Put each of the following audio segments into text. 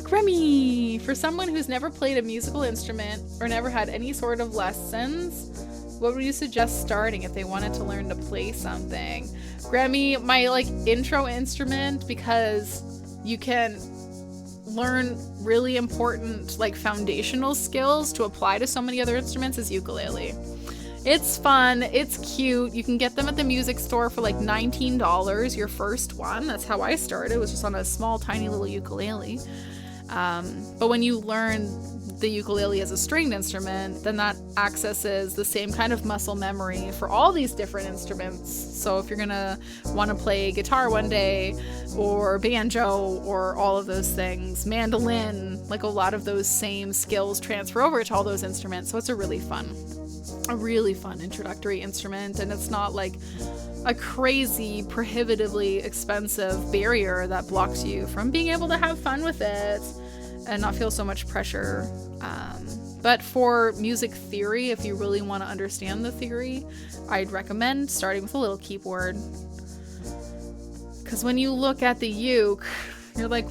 Grammy! For someone who's never played a musical instrument or never had any sort of lessons, what would you suggest starting if they wanted to learn to play something? Grammy, my like intro instrument, because you can learn really important like foundational skills to apply to so many other instruments, is ukulele. It's fun, it's cute, you can get them at the music store for like $19, your first one. That's how I started, it was just on a small tiny little ukulele. But when you learn the ukulele as a stringed instrument, then that accesses the same kind of muscle memory for all these different instruments. So if you're gonna want to play guitar one day, or banjo, or all of those things, mandolin, like a lot of those same skills transfer over to all those instruments. So it's a really fun introductory instrument, and it's not like a crazy, prohibitively expensive barrier that blocks you from being able to have fun with it and not feel so much pressure. But for music theory, if you really want to understand the theory, I'd recommend starting with a little keyboard. Because when you look at the uke, you're like,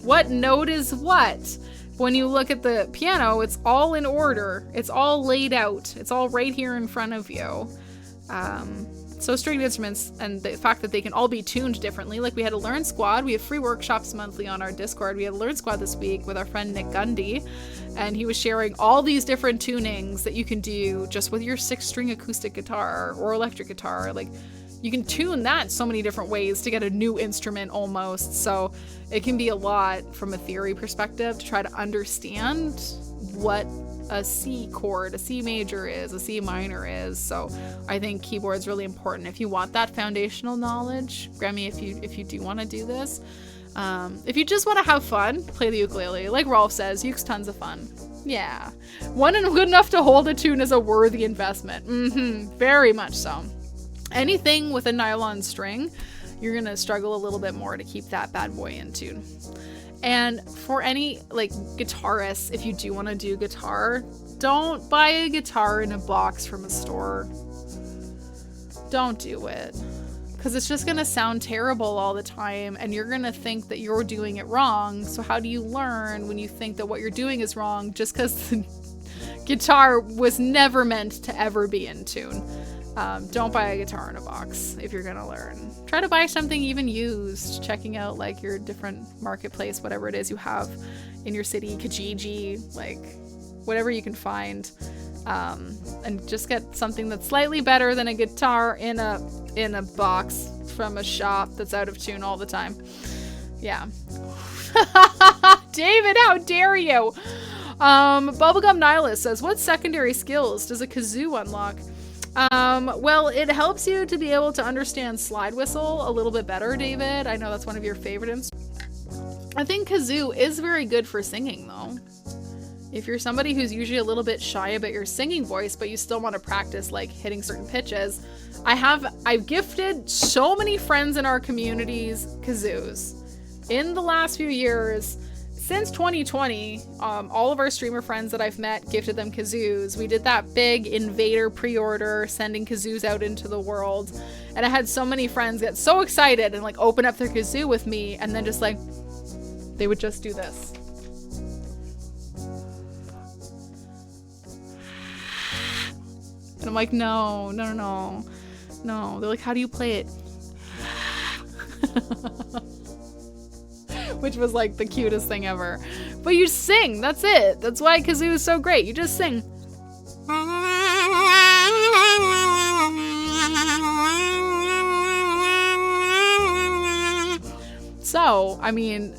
what note is what? When you look at the piano, it's all in order. It's all laid out. It's all right here in front of you. So stringed instruments, and the fact that they can all be tuned differently. Like we had a Learn Squad. We have free workshops monthly on our Discord. We had a Learn Squad this week with our friend Nick Gundy, and he was sharing all these different tunings that you can do just with your 6-string acoustic guitar or electric guitar. Like you can tune that so many different ways to get a new instrument almost. So it can be a lot from a theory perspective to try to understand what a C chord, a C major is, a C minor is. So I think keyboard's really important if you want that foundational knowledge. Grammy, if you do want to do this. If you just want to have fun, play the ukulele. Like Rolf says, uke's tons of fun. Yeah. One and good enough to hold a tune is a worthy investment. Very much so. Anything with a nylon string, you're gonna struggle a little bit more to keep that bad boy in tune. And for any like guitarists, if you do want to do guitar, don't buy a guitar in a box from a store. Don't do it. Because it's just gonna sound terrible all the time, and you're gonna think that you're doing it wrong. So how do you learn when you think that what you're doing is wrong just because the guitar was never meant to ever be in tune? Don't buy a guitar in a box if you're gonna learn. Try to buy something even used, checking out like your different marketplace, whatever it is you have in your city, Kijiji, like whatever you can find, and just get something that's slightly better than a guitar in a box from a shop that's out of tune all the time. Yeah. David, how dare you? Bubblegum Nihilist says, what secondary skills does a kazoo unlock? Well, it helps you to be able to understand slide whistle a little bit better, David. I know that's one of your favorite instruments. I think kazoo is very good for singing, though. If you're somebody who's usually a little bit shy about your singing voice, but you still want to practice, like, hitting certain pitches, I've gifted so many friends in our communities kazoos. In the last few years, since 2020, all of our streamer friends that I've met gifted them kazoos. We did that big Invader pre-order, sending kazoos out into the world. And I had so many friends get so excited and like open up their kazoo with me, and then just like, they would just do this. And I'm like, no. They're like, how do you play it? Which was like the cutest thing ever. But you sing, that's it. That's why kazoo is so great. You just sing. So, I mean,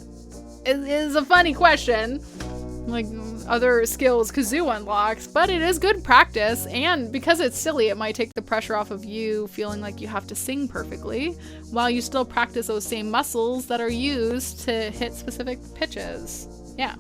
it is a funny question. Like other skills kazoo unlocks, but it is good practice, and because it's silly, it might take the pressure off of you feeling like you have to sing perfectly while you still practice those same muscles that are used to hit specific pitches. Yeah.